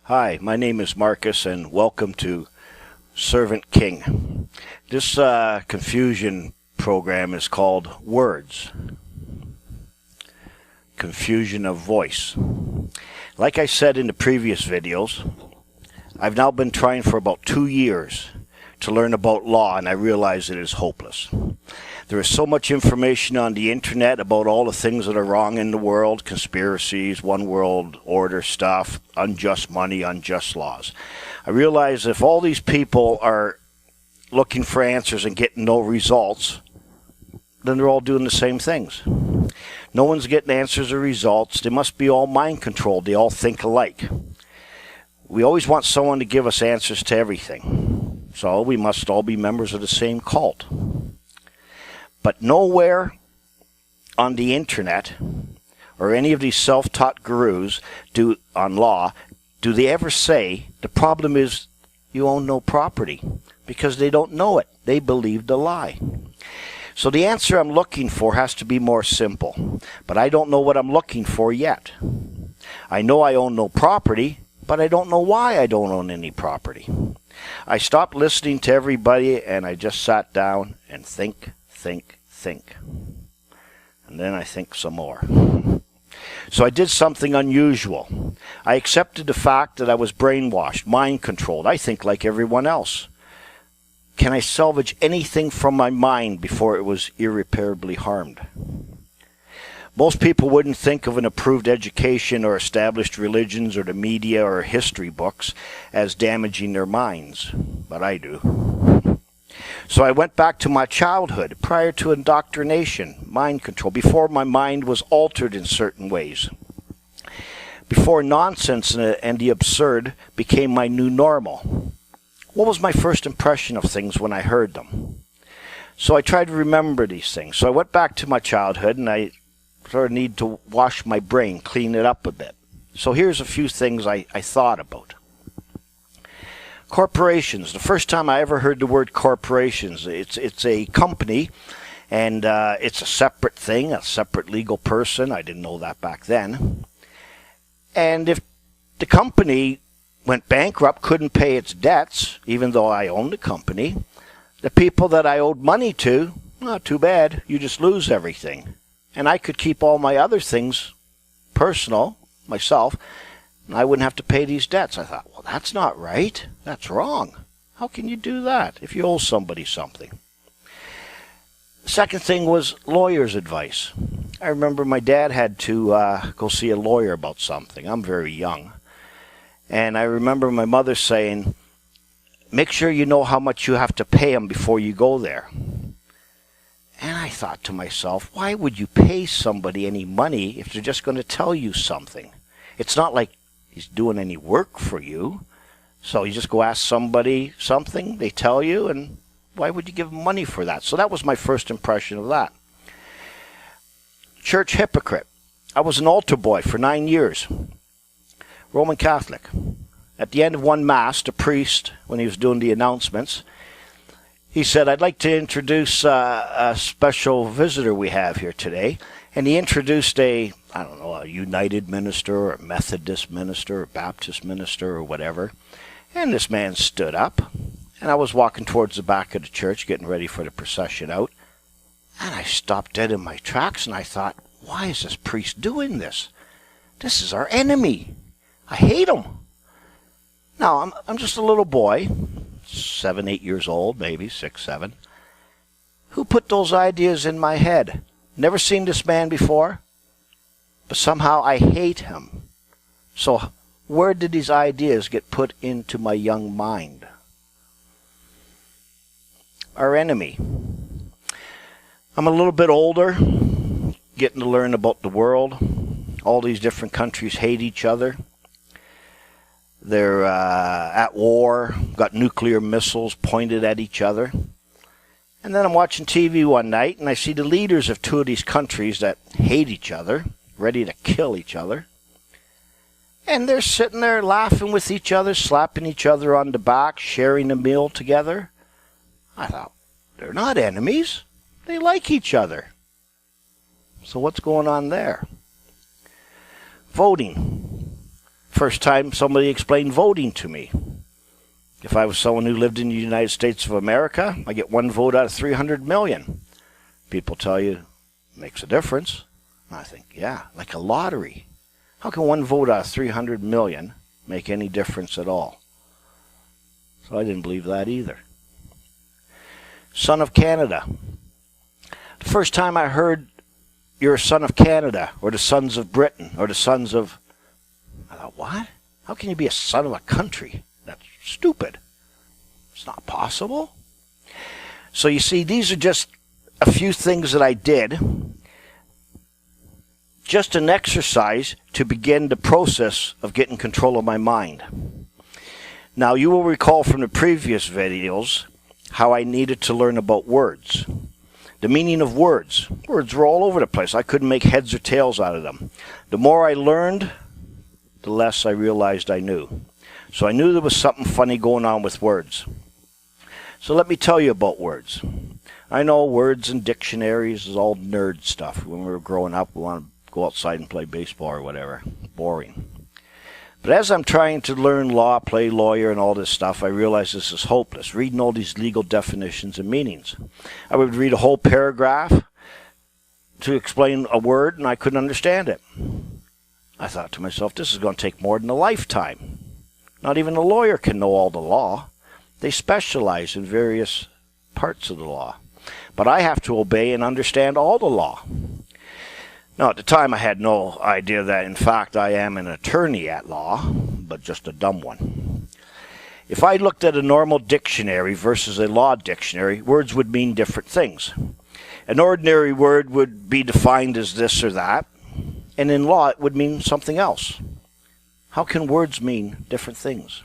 Hi, my name is Marcus, and welcome to Servant King. This confusion program is called Words. Confusion of voice. Like I said in the previous videos, I've now been trying for about 2 years to learn about law, and I realize it is hopeless. There is so much information on the internet about all the things that are wrong in the world, conspiracies, one world order stuff, unjust money, unjust laws. I realize if all these people are looking for answers and getting no results, then they're all doing the same things. No one's getting answers or results. They must be all mind controlled. They all think alike. We always want someone to give us answers to everything. So we must all be members of the same cult. But nowhere on the internet or any of these self-taught gurus on law do they ever say the problem is you own no property, because they don't know it. They believed a lie. So the answer I'm looking for has to be more simple, but I don't know what I'm looking for yet. I know I own no property, but I don't know why I don't own any property. I stopped listening to everybody and I just sat down and think. And then I think some more. So I did something unusual. I accepted the fact that I was brainwashed, mind controlled. I think like everyone else. Can I salvage anything from my mind before it was irreparably harmed? Most people wouldn't think of an approved education or established religions or the media or history books as damaging their minds, but I do. So I went back to my childhood, prior to indoctrination, mind control, before my mind was altered in certain ways, before nonsense and the absurd became my new normal. What was my first impression of things when I heard them? So I tried to remember these things. So I went back to my childhood, and I sort of need to wash my brain, clean it up a bit. So here's a few things I thought about. Corporations. The first time I ever heard the word corporations, it's a company, and it's a separate thing, a separate legal person. I didn't know that back then. And if the company went bankrupt, couldn't pay its debts, even though I owned the company, the people that I owed money to, not too bad, you just lose everything. And I could keep all my other things personal, myself, and I wouldn't have to pay these debts. I thought, well, that's not right. That's wrong. How can you do that if you owe somebody something? The second thing was lawyer's advice. I remember my dad had to go see a lawyer about something. I'm very young. And I remember my mother saying, make sure you know how much you have to pay him before you go there. And I thought to myself, why would you pay somebody any money if they're just going to tell you something? It's not like he's doing any work for you. So you just go ask somebody something, they tell you, and why would you give them money for that? So that was my first impression of that. Church hypocrite. I was an altar boy for 9 years. Roman Catholic. At the end of one Mass, the priest, when he was doing the announcements, he said, I'd like to introduce a special visitor we have here today. And he introduced a United minister or a Methodist minister or Baptist minister or whatever. And this man stood up. And I was walking towards the back of the church, getting ready for the procession out. And I stopped dead in my tracks and I thought, why is this priest doing this? This is our enemy. I hate him. Now, I'm just a little boy, 7, 8 years old, maybe 6, 7. Who put those ideas in my head? Never seen this man before, but somehow I hate him. So where did these ideas get put into my young mind? Our enemy. I'm a little bit older, getting to learn about the world. All these different countries hate each other. They're at war, got nuclear missiles pointed at each other. And then I'm watching TV one night, and I see the leaders of 2 of these countries that hate each other, ready to kill each other. And they're sitting there laughing with each other, slapping each other on the back, sharing a meal together. I thought, they're not enemies. They like each other. So what's going on there? Voting. First time somebody explained voting to me. If I was someone who lived in the United States of America, I get 1 vote out of 300 million. People tell you it makes a difference. And I think, yeah, like a lottery. How can 1 vote out of 300 million make any difference at all? So I didn't believe that either. Son of Canada. The first time I heard you're a son of Canada, or the sons of Britain, or the sons of... I thought, what? How can you be a son of a country? That's stupid. It's not possible. So you see, these are just a few things that I did. Just an exercise to begin the process of getting control of my mind. Now, you will recall from the previous videos how I needed to learn about words. The meaning of words. Words were all over the place. I couldn't make heads or tails out of them. The more I learned, the less I realized I knew. So I knew there was something funny going on with words. So let me tell you about words. I know words and dictionaries is all nerd stuff. When we were growing up, we wanted to go outside and play baseball or whatever. Boring. But as I'm trying to learn law, play lawyer, and all this stuff, I realize this is hopeless, reading all these legal definitions and meanings. I would read a whole paragraph to explain a word, and I couldn't understand it. I thought to myself, this is going to take more than a lifetime. Not even a lawyer can know all the law. They specialize in various parts of the law. But I have to obey and understand all the law. Now, at the time, I had no idea that, in fact, I am an attorney at law, but just a dumb one. If I looked at a normal dictionary versus a law dictionary, words would mean different things. An ordinary word would be defined as this or that, and in law, it would mean something else. How can words mean different things?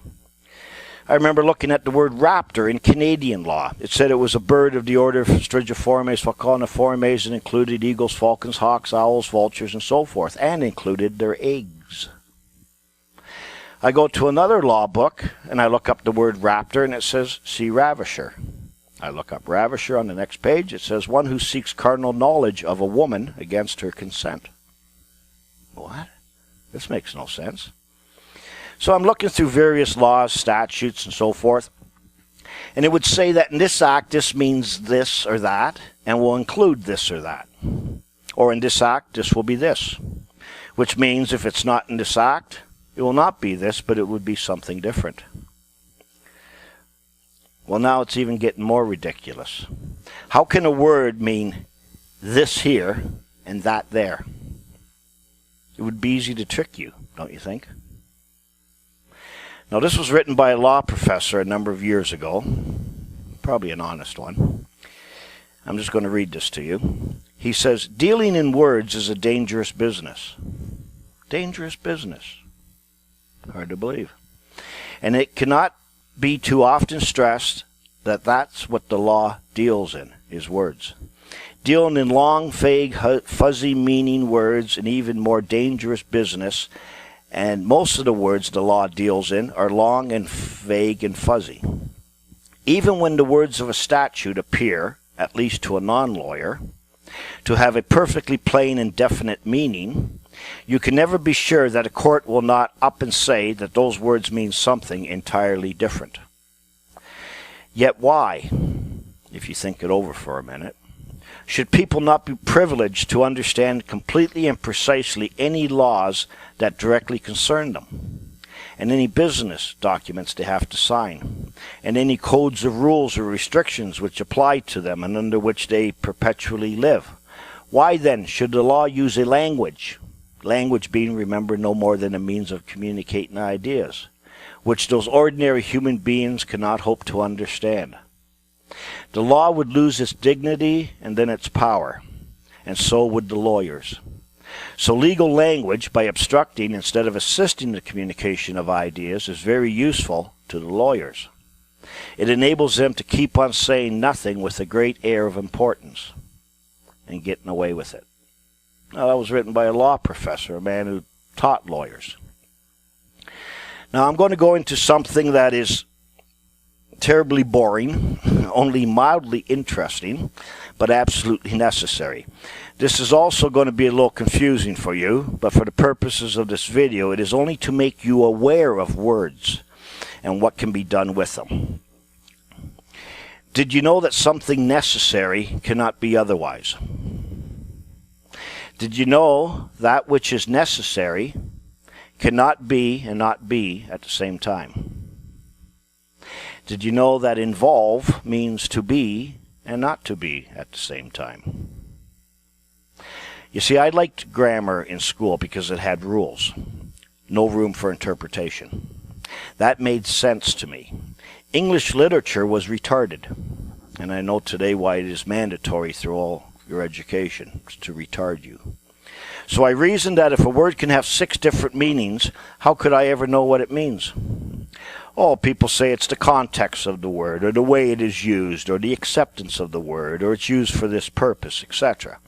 I remember looking at the word raptor in Canadian law. It said it was a bird of the order Strigiformes, falconiformes, and included eagles, falcons, hawks, owls, vultures, and so forth, and included their eggs. I go to another law book, and I look up the word raptor, and it says sea ravisher. I look up ravisher on the next page. It says one who seeks carnal knowledge of a woman against her consent. What? This makes no sense. So I'm looking through various laws, statutes, and so forth. And it would say that in this act, this means this or that, and will include this or that. Or in this act, this will be this. Which means if it's not in this act, it will not be this, but it would be something different. Well, now it's even getting more ridiculous. How can a word mean this here and that there? It would be easy to trick you, don't you think? Now, this was written by a law professor a number of years ago, probably an honest one. I'm just going to read this to you. He says, dealing in words is a dangerous business. Dangerous business. Hard to believe. And it cannot be too often stressed that that's what the law deals in, is words. Dealing in long, vague, fuzzy meaning words, and even more dangerous business. And most of the words the law deals in are long and vague and fuzzy. Even when the words of a statute appear, at least to a non-lawyer, to have a perfectly plain and definite meaning, you can never be sure that a court will not up and say that those words mean something entirely different. Yet why, if you think it over for a minute, should people not be privileged to understand completely and precisely any laws that directly concern them, and any business documents they have to sign, and any codes of rules or restrictions which apply to them and under which they perpetually live? Why then should the law use a language, language being, remember, no more than a means of communicating ideas, which those ordinary human beings cannot hope to understand? The law would lose its dignity and then its power, and so would the lawyers. So legal language, by obstructing instead of assisting the communication of ideas, is very useful to the lawyers. It enables them to keep on saying nothing with a great air of importance and getting away with it. Now, that was written by a law professor, a man who taught lawyers. Now, I'm going to go into something that is terribly boring, only mildly interesting, but absolutely necessary. This is also going to be a little confusing for you, but for the purposes of this video, it is only to make you aware of words and what can be done with them. Did you know that something necessary cannot be otherwise? Did you know that which is necessary cannot be and not be at the same time? Did you know that involve means to be and not to be at the same time? You see, I liked grammar in school because it had rules. No room for interpretation. That made sense to me. English literature was retarded. And I know today why it is mandatory through all your education to retard you. So I reasoned that if a word can have 6 different meanings, how could I ever know what it means? Oh, people say it's the context of the word, or the way it is used, or the acceptance of the word, or it's used for this purpose, etc.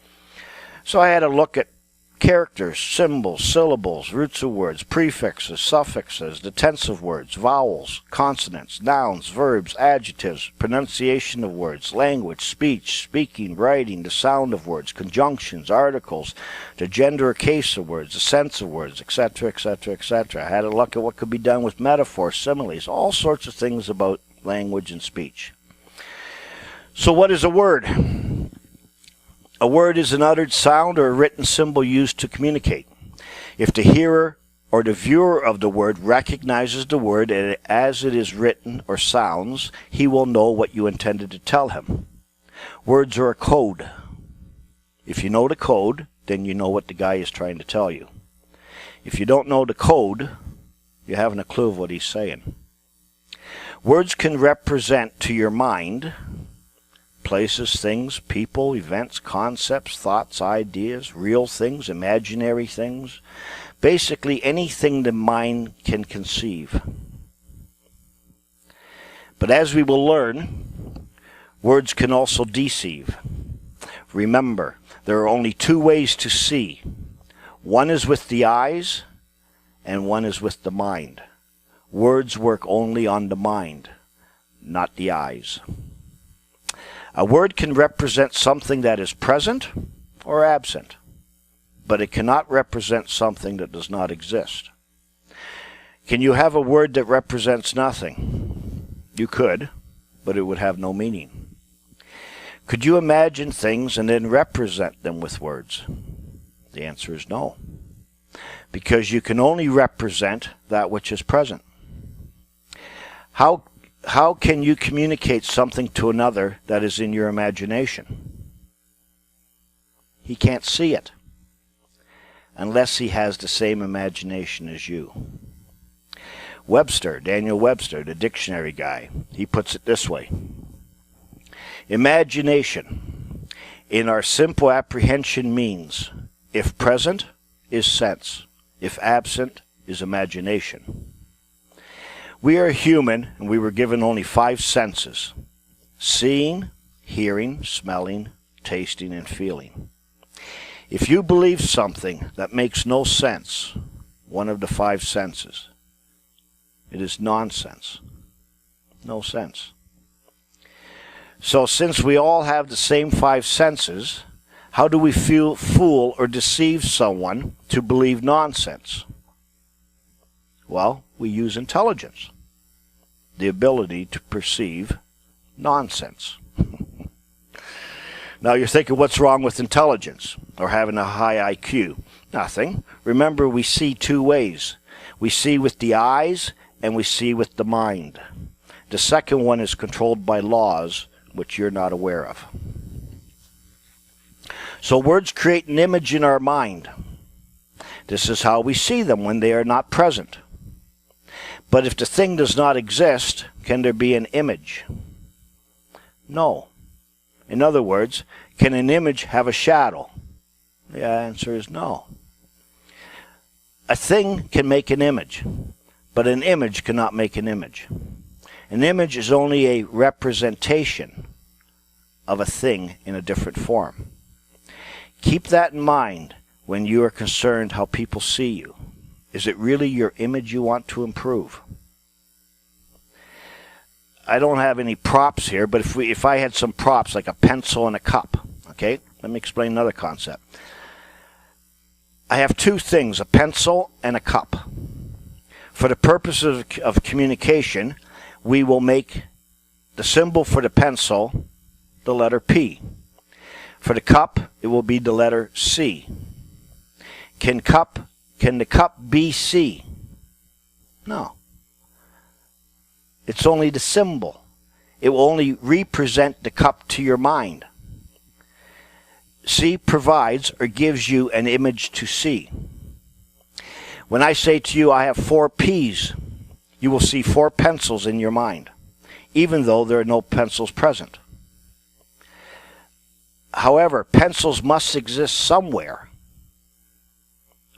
So I had to look at characters, symbols, syllables, roots of words, prefixes, suffixes, the tense of words, vowels, consonants, nouns, verbs, adjectives, pronunciation of words, language, speech, speaking, writing, the sound of words, conjunctions, articles, the gender or case of words, the sense of words, etc., etc., etc. I had to look at what could be done with metaphors, similes, all sorts of things about language and speech. So what is a word? A word is an uttered sound or a written symbol used to communicate. If the hearer or the viewer of the word recognizes the word as it is written or sounds, he will know what you intended to tell him. Words are a code. If you know the code, then you know what the guy is trying to tell you. If you don't know the code, you haven't a clue of what he's saying. Words can represent to your mind places, things, people, events, concepts, thoughts, ideas, real things, imaginary things, basically anything the mind can conceive. But as we will learn, words can also deceive. Remember, there are only 2 ways to see. One is with the eyes, and one is with the mind. Words work only on the mind, not the eyes. A word can represent something that is present or absent, but it cannot represent something that does not exist. Can you have a word that represents nothing? You could, but it would have no meaning. Could you imagine things and then represent them with words? The answer is no, because you can only represent that which is present. How can you communicate something to another that is in your imagination? He can't see it unless he has the same imagination as you. Webster, Daniel Webster, the dictionary guy, he puts it this way. Imagination, in our simple apprehension, means if present is sense, if absent is imagination. We are human, and we were given only 5 senses: seeing, hearing, smelling, tasting, and feeling. If you believe something that makes no sense, one of the 5 senses, it is nonsense. No sense. So since we all have the same 5 senses, how do we fool or deceive someone to believe nonsense? Well, we use intelligence, the ability to perceive nonsense. Now you're thinking, what's wrong with intelligence or having a high IQ? Nothing. Remember, we see 2 ways. We see with the eyes and we see with the mind. The second one is controlled by laws which you're not aware of. So words create an image in our mind. This is how we see them when they are not present. But if the thing does not exist, can there be an image? No. In other words, can an image have a shadow? The answer is no. A thing can make an image, but an image cannot make an image. An image is only a representation of a thing in a different form. Keep that in mind when you are concerned how people see you. Is it really your image you want to improve? I don't have any props here, but if I had some props like a pencil and a cup, okay? Let me explain another concept. I have two things, a pencil and a cup. For the purposes of communication, we will make the symbol for the pencil the letter P. For the cup, it will be the letter C. Can the cup be C? No. It's only the symbol. It will only represent the cup to your mind. C provides or gives you an image to see. When I say to you, I have 4 P's, you will see 4 pencils in your mind, even though there are no pencils present. However, pencils must exist somewhere,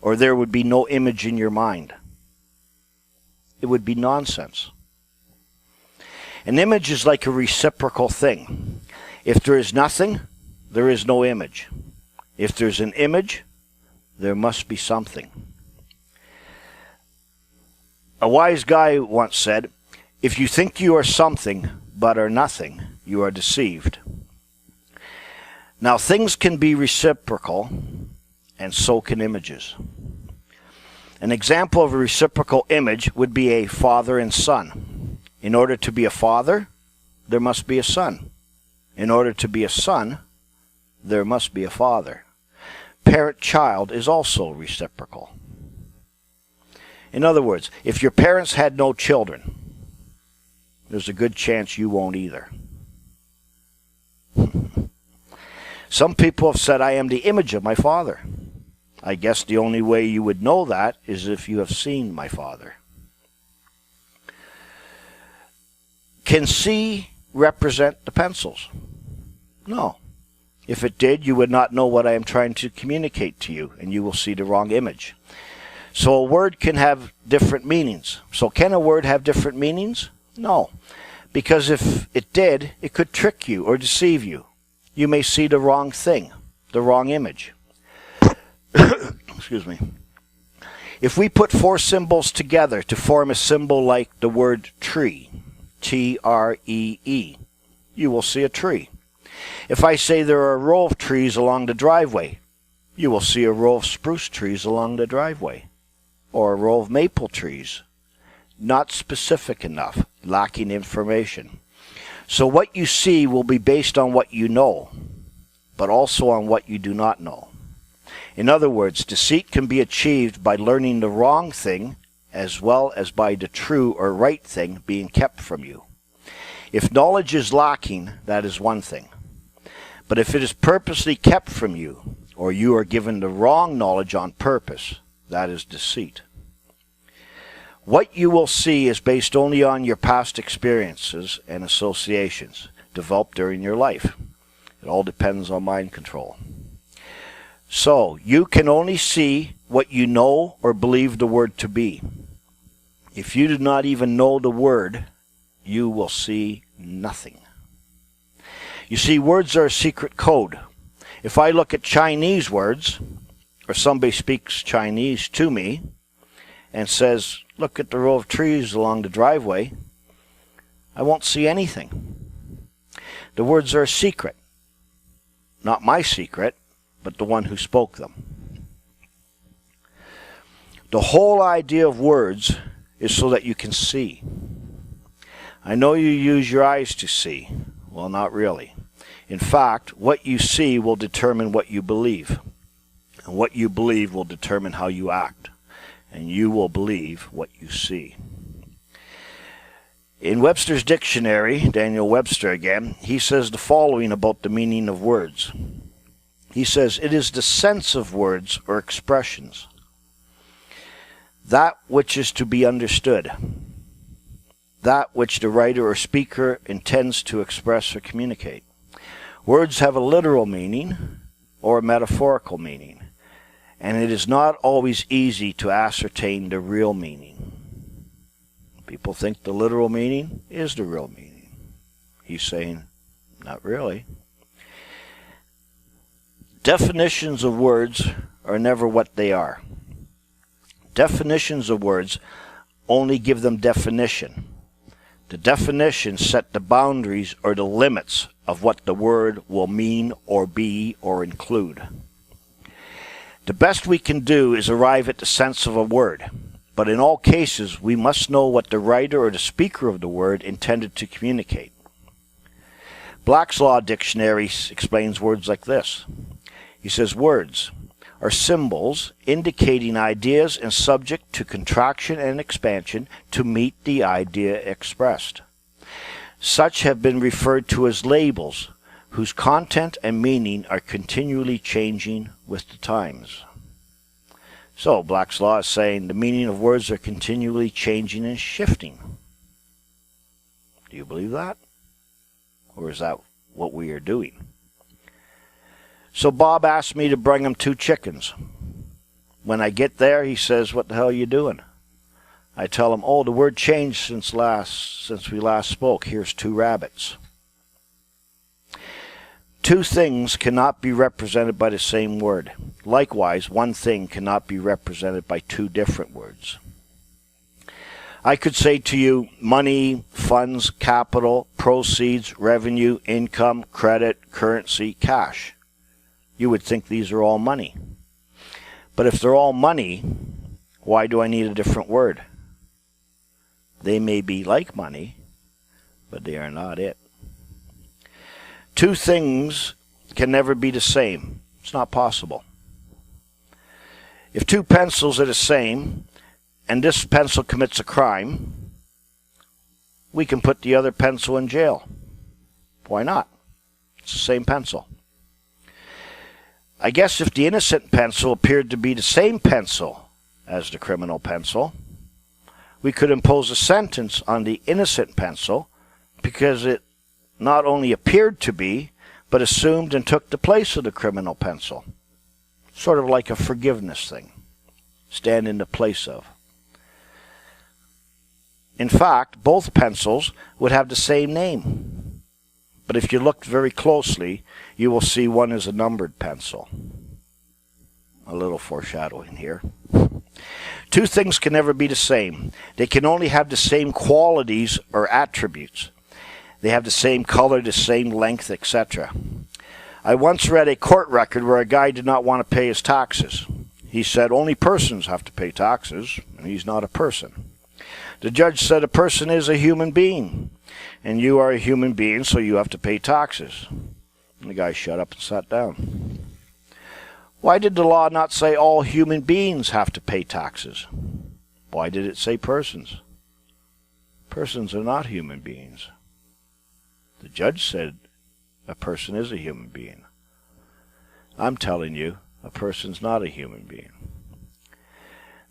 or there would be no image in your mind. It would be nonsense. An image is like a reciprocal thing. If there is nothing, there is no image. If there's an image, there must be something. A wise guy once said, if you think you are something but are nothing, you are deceived. Now, things can be reciprocal, and so can images. An example of a reciprocal image would be a father and son. In order to be a father, there must be a son. In order to be a son, there must be a father. Parent-child is also reciprocal. In other words, if your parents had no children, there's a good chance you won't either. Some people have said, I am the image of my father. I guess the only way you would know that is if you have seen my father. Can C represent the pencils? No. If it did, you would not know what I am trying to communicate to you, and you will see the wrong image. So a word can have different meanings. So can a word have different meanings? No. Because if it did, it could trick you or deceive you. You may see the wrong thing, the wrong image. Excuse me. If we put 4 symbols together to form a symbol like the word tree, T-R-E-E, you will see a tree. If I say there are a row of trees along the driveway, you will see a row of spruce trees along the driveway, or a row of maple trees. Not specific enough, lacking information. So what you see will be based on what you know, but also on what you do not know. In other words, deceit can be achieved by learning the wrong thing as well as by the true or right thing being kept from you. If knowledge is lacking, that is one thing. But if it is purposely kept from you, or you are given the wrong knowledge on purpose, that is deceit. What you will see is based only on your past experiences and associations developed during your life. It all depends on mind control. So, you can only see what you know or believe the word to be. If you do not even know the word, you will see nothing. You see, words are a secret code. If I look at Chinese words, or somebody speaks Chinese to me and says, look at the row of trees along the driveway, I won't see anything. The words are a secret. Not my secret, but the one who spoke them. The whole idea of words is so that you can see. I know you use your eyes to see. Well, not really. In fact, what you see will determine what you believe. And what you believe will determine how you act. And you will believe what you see. In Webster's dictionary, Daniel Webster again, he says the following about the meaning of words. He says, it is the sense of words or expressions, that which is to be understood, that which the writer or speaker intends to express or communicate. Words have a literal meaning or a metaphorical meaning, and it is not always easy to ascertain the real meaning. People think the literal meaning is the real meaning. He's saying, not really. Definitions of words are never what they are. Definitions of words only give them definition. The definitions set the boundaries or the limits of what the word will mean or be or include. The best we can do is arrive at the sense of a word, but in all cases we must know what the writer or the speaker of the word intended to communicate. Black's Law Dictionary explains words like this. He says, words are symbols indicating ideas and subject to contraction and expansion to meet the idea expressed. Such have been referred to as labels, whose content and meaning are continually changing with the times. So, Black's Law is saying the meaning of words are continually changing and shifting. Do you believe that? Or is that what we are doing? So Bob asked me to bring him 2 chickens. When I get there, he says, "What the hell are you doing?" I tell him, "Oh, the word changed since we last spoke. Here's 2 rabbits." 2 things cannot be represented by the same word. Likewise, 1 thing cannot be represented by 2 different words. I could say to you, money, funds, capital, proceeds, revenue, income, credit, currency, cash. You would think these are all money. But if they're all money, why do I need a different word? They may be like money, but they are not it. 2 things can never be the same. It's not possible. If 2 pencils are the same, and this pencil commits a crime, we can put the other pencil in jail. Why not? It's the same pencil. I guess if the innocent pencil appeared to be the same pencil as the criminal pencil, we could impose a sentence on the innocent pencil because it not only appeared to be, but assumed and took the place of the criminal pencil. Sort of like a forgiveness thing. Stand in the place of. In fact, both pencils would have the same name. But if you look very closely, you will see one is a numbered pencil. A little foreshadowing here. 2 things can never be the same. They can only have the same qualities or attributes. They have the same color, the same length, etc. I once read a court record where a guy did not want to pay his taxes. He said only persons have to pay taxes, and he's not a person. The judge said a person is a human being, and you are a human being, so you have to pay taxes. And the guy shut up and sat down. Why did the law not say all human beings have to pay taxes? Why did it say persons? Persons are not human beings. The judge said a person is a human being. I'm telling you, a person's not a human being.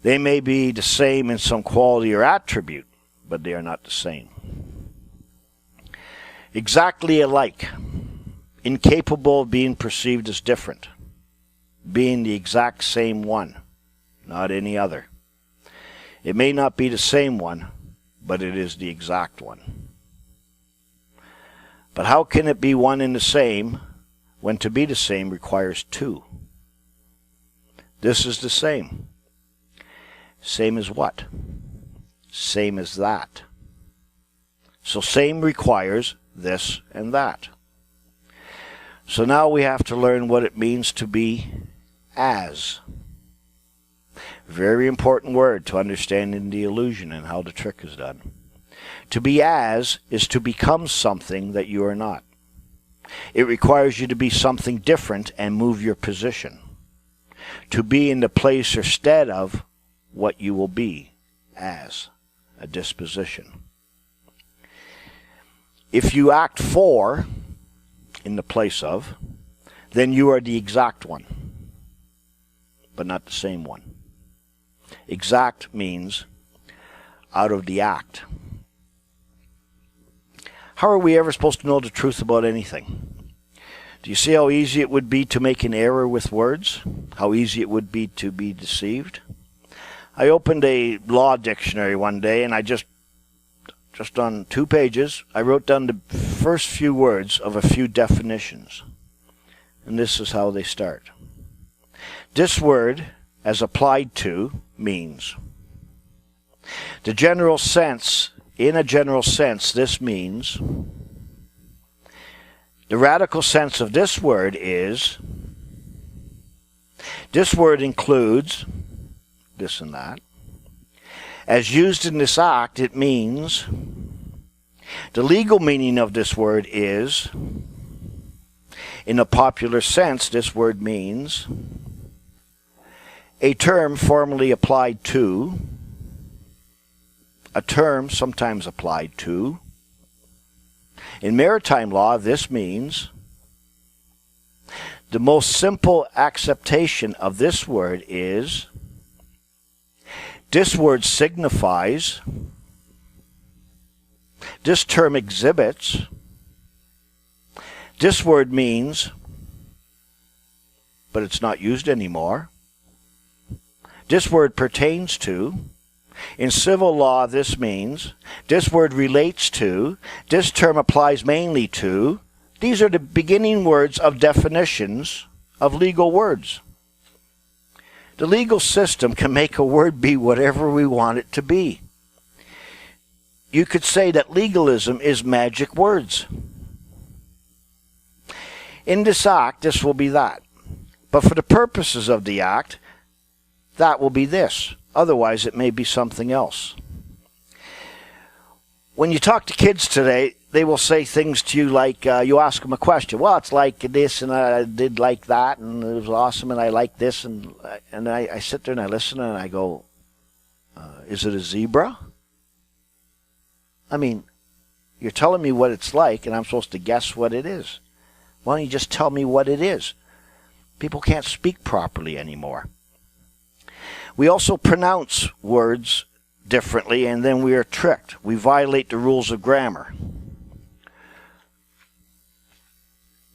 They may be the same in some quality or attribute, but they are not the same. Exactly alike, incapable of being perceived as different, being the exact same one, not any other. It may not be the same one, but it is the exact one. But how can it be one and the same when to be the same requires 2? This is the same. Same as what? Same as that. So same requires this and that. So now we have to learn what it means to be as. Very important word to understanding the illusion and how the trick is done. To be as is to become something that you are not. It requires you to be something different and move your position. To be in the place or stead of what you will be as a disposition. If you act for in the place of, then you are the exact one, but not the same one. Exact means out of the act. How are we ever supposed to know the truth about anything? Do you see how easy it would be to make an error with words? How easy it would be to be deceived? I opened a law dictionary one day, and I just on 2 pages, I wrote down the first few words of a few definitions. And this is how they start. This word, as applied to, means. The general sense in a general sense, this means, the radical sense of this word is, this word includes this and that. As used in this act, it means, the legal meaning of this word is, in a popular sense, this word means a term formally applied to, a term sometimes applied to. In maritime law, this means the most simple acceptation of this word is this word signifies, this term exhibits, this word means, but it's not used anymore. This word pertains to. In civil law, this means, this word relates to, this term applies mainly to. These are the beginning words of definitions of legal words. The legal system can make a word be whatever we want it to be. You could say that legalism is magic words. In this act, this will be that. But for the purposes of the act, that will be this. Otherwise, it may be something else. When you talk to kids today, they will say things to you like, you ask them a question. Well, it's like this, and I did like that, and it was awesome, and I like this. And I sit there and I listen, and I go, is it a zebra? I mean, you're telling me what it's like, and I'm supposed to guess what it is. Why don't you just tell me what it is? People can't speak properly anymore. We also pronounce words differently, and then we are tricked. We violate the rules of grammar.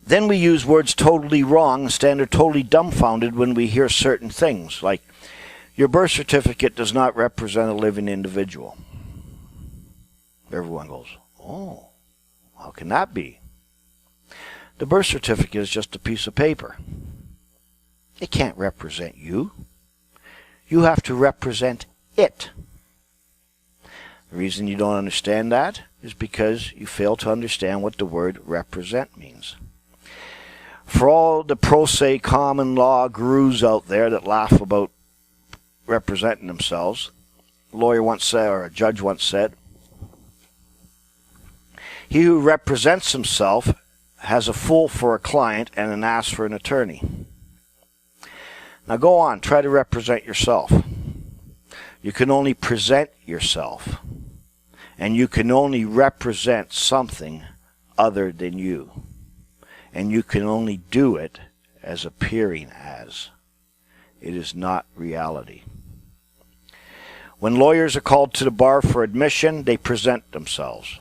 Then we use words totally wrong and stand there totally dumbfounded when we hear certain things, like, your birth certificate does not represent a living individual. Everyone goes, oh, how can that be? The birth certificate is just a piece of paper. It can't represent you. You have to represent it. The reason you don't understand that is because you fail to understand what the word represent means. For all the pro se common law gurus out there that laugh about representing themselves, a lawyer once said, or a judge once said, he who represents himself has a fool for a client and an ass for an attorney. Now go on, try to represent yourself. You can only present yourself, and you can only represent something other than you. And you can only do it as appearing as. It is not reality. When lawyers are called to the bar for admission, they present themselves.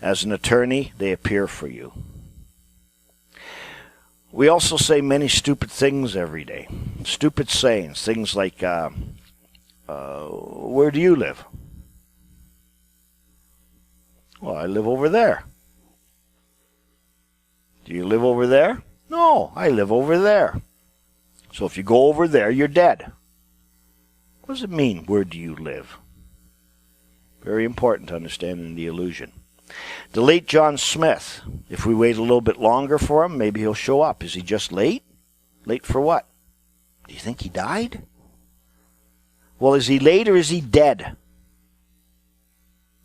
As an attorney, they appear for you. We also say many stupid things every day. Stupid sayings. Things like, where do you live? Well, I live over there. Do you live over there? No, I live over there. So if you go over there, you're dead. What does it mean, where do you live? Very important to understanding the illusion. The late John Smith, if we wait a little bit longer for him, maybe he'll show up. Is he just late? Late for what? Do you think he died? Well, is he late or is he dead?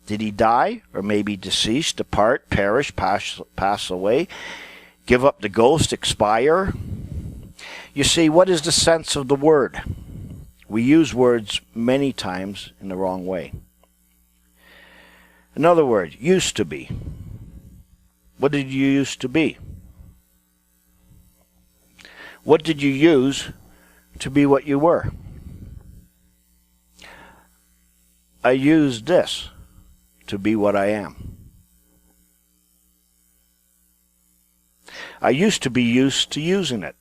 Did he die? Or maybe deceased, depart, perish, pass away, give up the ghost, expire? You see, what is the sense of the word? We use words many times in the wrong way. Another word, used to be. What did you used to be? What did you use to be what you were? I used this to be what I am. I used to be used to using it,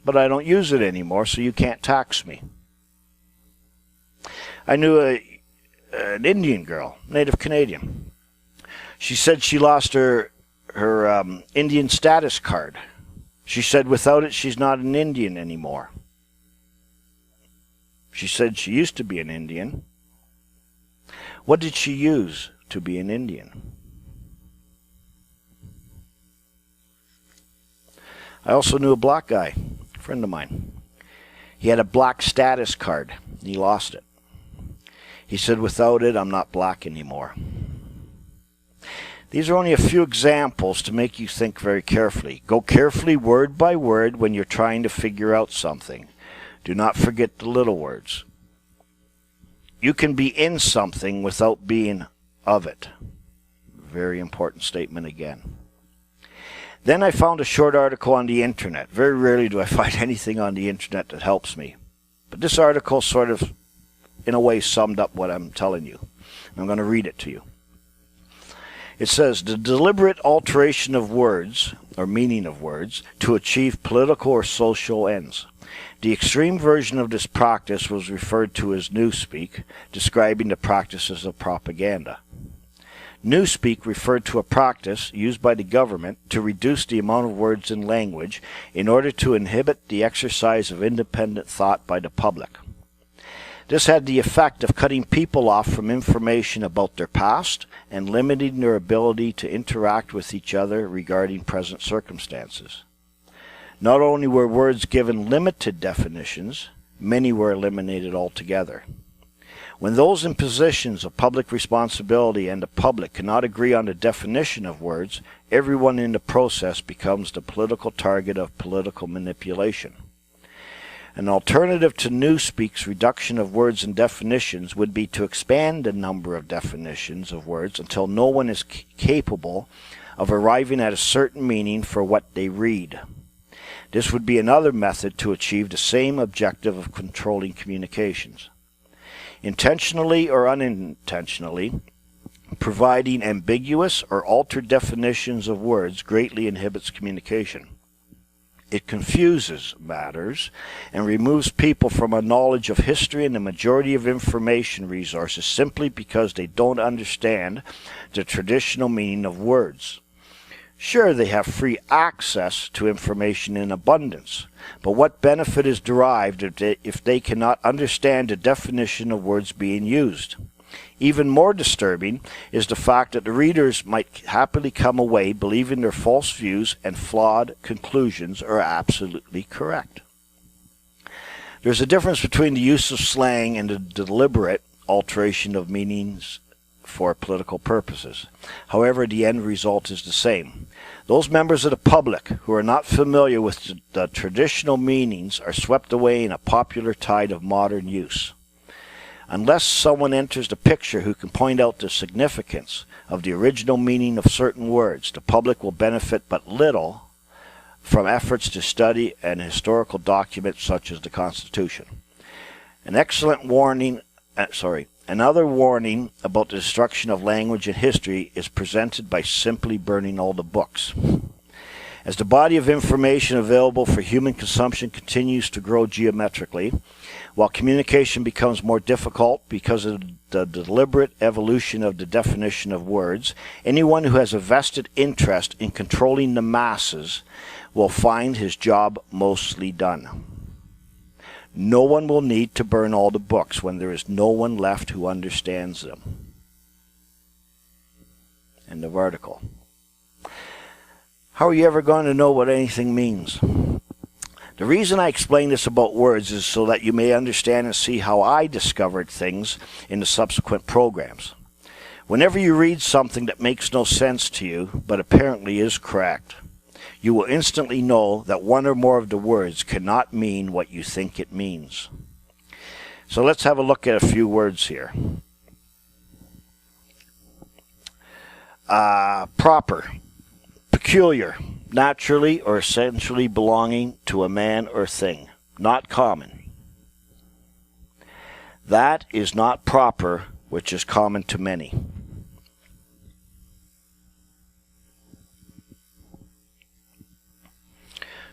but I don't use it anymore, so you can't tax me. I knew an Indian girl, Native Canadian. She said she lost her Indian status card. She said without it, she's not an Indian anymore. She said she used to be an Indian. What did she use to be an Indian? I also knew a black guy, a friend of mine. He had a black status card. He lost it. He said, without it, I'm not black anymore. These are only a few examples to make you think very carefully. Go carefully word by word when you're trying to figure out something. Do not forget the little words. You can be in something without being of it. Very important statement again. Then I found a short article on the internet. Very rarely do I find anything on the internet that helps me. But this article sort of, in a way, summed up what I'm telling you. I'm going to read it to you. It says, the deliberate alteration of words, or meaning of words, to achieve political or social ends. The extreme version of this practice was referred to as newspeak, describing the practices of propaganda. Newspeak referred to a practice used by the government to reduce the amount of words in language in order to inhibit the exercise of independent thought by the public. This had the effect of cutting people off from information about their past and limiting their ability to interact with each other regarding present circumstances. Not only were words given limited definitions, many were eliminated altogether. When those in positions of public responsibility and the public cannot agree on the definition of words, everyone in the process becomes the political target of political manipulation. An alternative to Newspeak's reduction of words and definitions would be to expand the number of definitions of words until no one is capable of arriving at a certain meaning for what they read. This would be another method to achieve the same objective of controlling communications. Intentionally or unintentionally, providing ambiguous or altered definitions of words greatly inhibits communication. It confuses matters and removes people from a knowledge of history and the majority of information resources simply because they don't understand the traditional meaning of words. Sure, they have free access to information in abundance, but what benefit is derived if they cannot understand the definition of words being used? Even more disturbing is the fact that the readers might happily come away believing their false views and flawed conclusions are absolutely correct. There's a difference between the use of slang and the deliberate alteration of meanings for political purposes. However, the end result is the same. Those members of the public who are not familiar with the traditional meanings are swept away in a popular tide of modern use. Unless someone enters the picture who can point out the significance of the original meaning of certain words, the public will benefit but little from efforts to study an historical document such as the Constitution. Another warning about the destruction of language and history is presented by simply burning all the books. As the body of information available for human consumption continues to grow geometrically, while communication becomes more difficult because of the deliberate evolution of the definition of words, anyone who has a vested interest in controlling the masses will find his job mostly done. No one will need to burn all the books when there is no one left who understands them. End of article. How are you ever going to know what anything means? The reason I explain this about words is so that you may understand and see how I discovered things in the subsequent programs. Whenever you read something that makes no sense to you, but apparently is correct, you will instantly know that one or more of the words cannot mean what you think it means. So let's have a look at a few words here. Proper. Peculiar, naturally or essentially belonging to a man or thing, not common. That is not proper, which is common to many.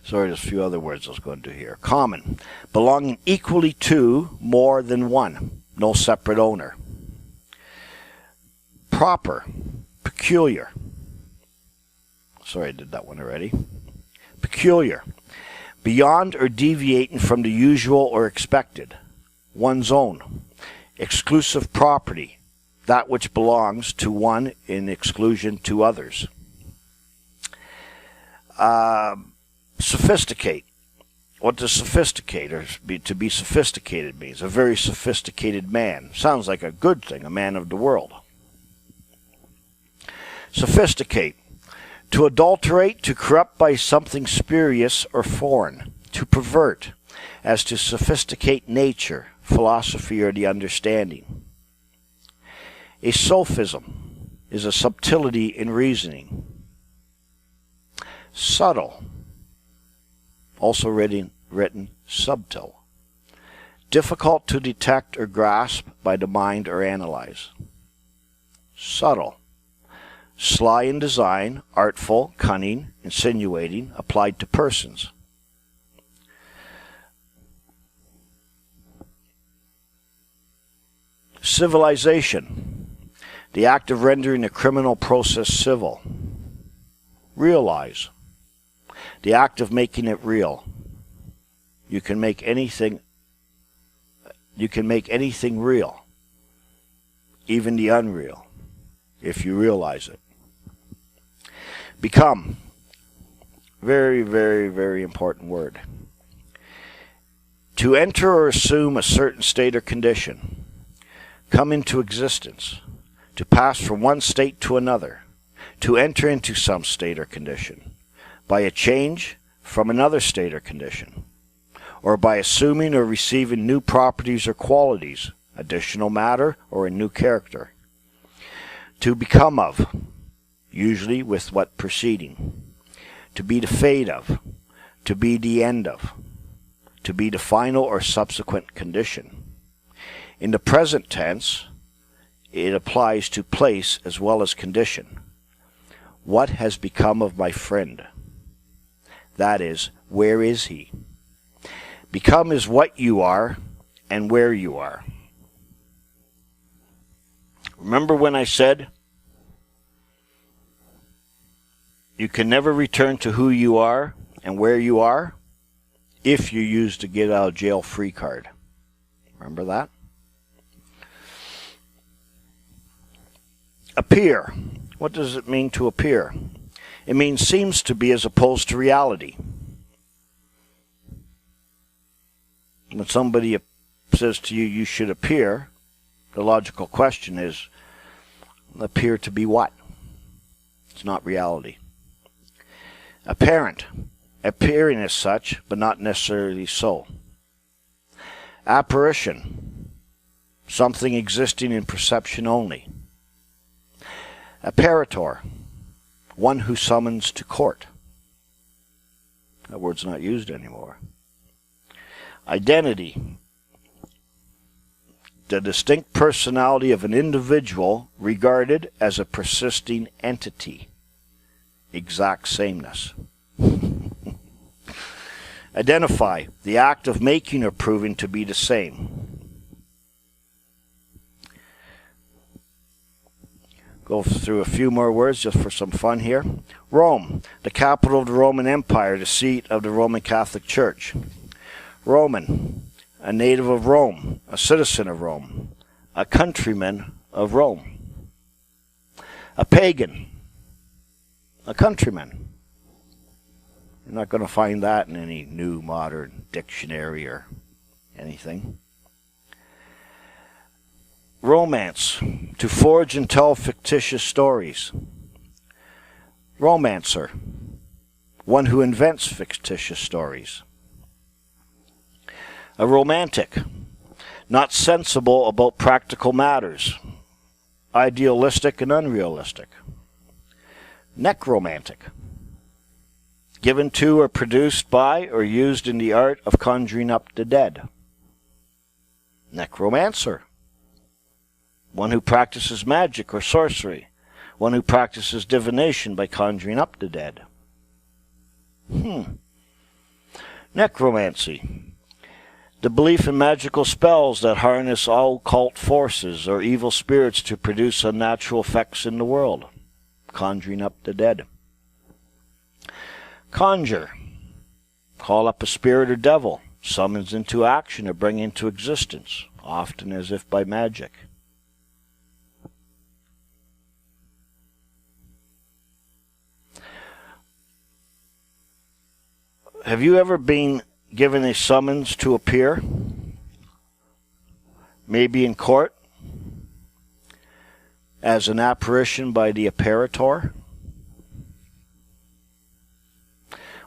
Sorry, there's a few other words I was going to do here. Common, belonging equally to more than one, no separate owner. Proper, peculiar. Sorry, I did that one already. Peculiar. Beyond or deviating from the usual or expected. One's own. Exclusive property. that which belongs to one in exclusion to others. Sophisticate. What does sophisticate or to be sophisticated means? A very sophisticated man. Sounds like a good thing, a man of the world. Sophisticate. To adulterate, to corrupt by something spurious or foreign. To pervert, as to sophisticate nature, philosophy, or the understanding. A sophism is a subtlety in reasoning. Subtle, also written subtle. Difficult to detect or grasp by the mind or analyze. Subtle. Sly in design, artful, cunning, insinuating, applied to persons. Civilization. The act of rendering a criminal process civil. Realize. The act of making it real. You can make anything real, even the unreal, if you realize it. Become. Very, very, very important word. To enter or assume a certain state or condition. Come into existence. To pass from one state to another. To enter into some state or condition. By a change from another state or condition. Or by assuming or receiving new properties or qualities, additional matter, or a new character. To become of. Usually with what preceding. To be the fate of. To be the end of. To be the final or subsequent condition. In the present tense, it applies to place as well as condition. What has become of my friend? That is, where is he? Become is what you are and where you are. Remember when I said you can never return to who you are and where you are if you use the get out of jail free card. Remember that? Appear. What does it mean to appear? It means seems to be as opposed to reality. When somebody says to you, you should appear, the logical question is, appear to be what? It's not reality. Apparent. Appearing as such, but not necessarily so. Apparition. Something existing in perception only. Apparitor. One who summons to court. That word's not used anymore. Identity. The distinct personality of an individual regarded as a persisting entity. Exact sameness. Identify. The act of making or proving to be the same. Go through a few more words just for some fun here. Rome, the capital of the Roman Empire, the seat of the Roman Catholic Church. Roman, a native of Rome, a citizen of Rome, a countryman of Rome. A pagan, a countryman. You're not going to find that in any new modern dictionary or anything. Romance, to forge and tell fictitious stories. Romancer, one who invents fictitious stories. A romantic, not sensible about practical matters, idealistic and unrealistic. Necromantic, given to or produced by or used in the art of conjuring up the dead. Necromancer, one who practices magic or sorcery, one who practices divination by conjuring up the dead. Necromancy, the belief in magical spells that harness all occult forces or evil spirits to produce unnatural effects in the world, conjuring up the dead. Conjure, call up a spirit or devil, summons into action or bring into existence, often as if by magic. have you ever been given a summons to appear? Maybe in court? As an apparition by the apparitor?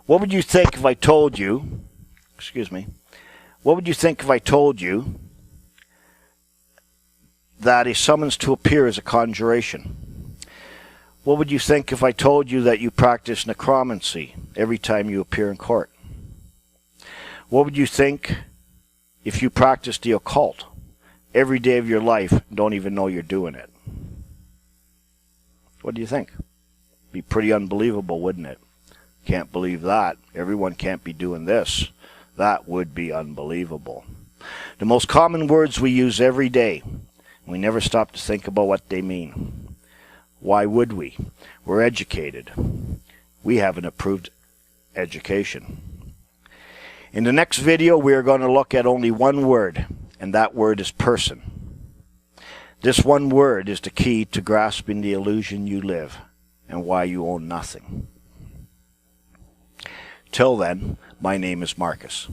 What would you think if I told you, what would you think if I told you that a summons to appear is a conjuration? What would you think if I told you that you practice necromancy every time you appear in court? What would you think if you practice the occult every day of your life and don't even know you're doing it? What do you think? Be pretty unbelievable, wouldn't it? Can't believe that. Everyone can't be doing this. That would be unbelievable. The most common words we use every day, we never stop to think about what they mean. Why would we? We're educated. We have an approved education. In the next video, we are going to look at only one word, and that word is person. This one word is the key to grasping the illusion you live and why you own nothing. Till then, my name is Marcus.